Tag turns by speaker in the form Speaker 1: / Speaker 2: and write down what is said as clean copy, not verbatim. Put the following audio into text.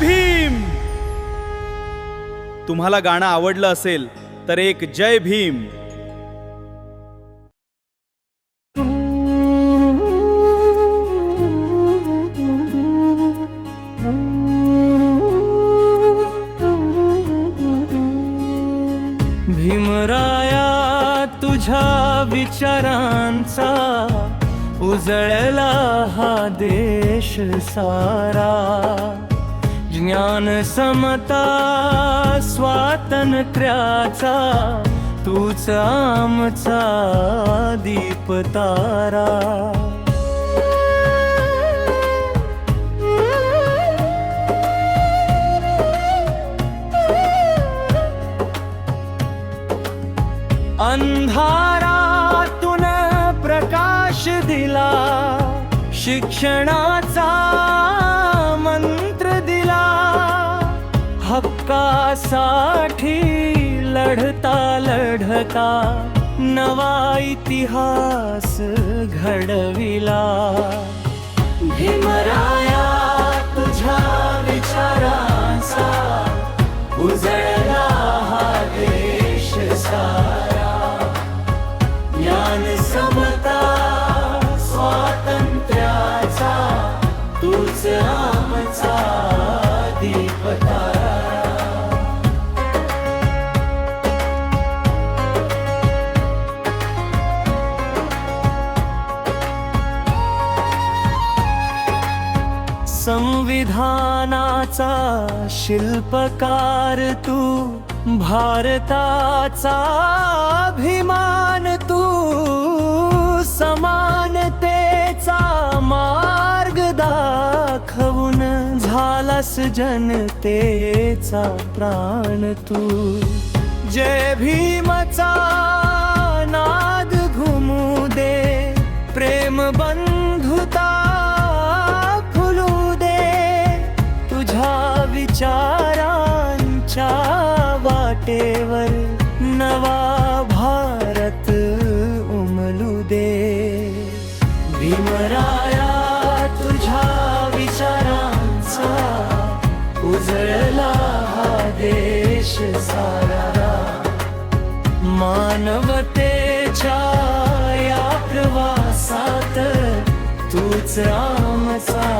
Speaker 1: भीम. तुम्हाला गाणं आवडलं असेल तर एक जय भीम.
Speaker 2: भीमराया तुझ्या विचारांचा उजळला हा देश सारा. ज्ञान समता स्वातंत्र्याचा तूच आमचा दीप तारा. अंधारातून प्रकाश दिला, शिक्षणाचा मंत्र दिला. हक्कासाठी लढता लढता नवा इतिहास घडविला. भीमराया तुझ्या विचारांचा उजळला हा देश सारा. ज्ञान समता स्वातंत्र्याचा तूच आमचा दीप तारा. संविधानाचा शिल्पकार तू, भारताचा अभिमान तू. समानतेचा मार्ग दाखवून झालास जनतेचा प्राण तू. जय भीमचा नाद घुमू दे, प्रेम बंधुता फुलू दे. तुझ्या विचारांच्या वाटेवर नवा भारत उमलू दे. भीमराया तुझ्या विचारांचा उजळला हा देश सारा. मानवतेच्या या प्रवासात तूच आमचा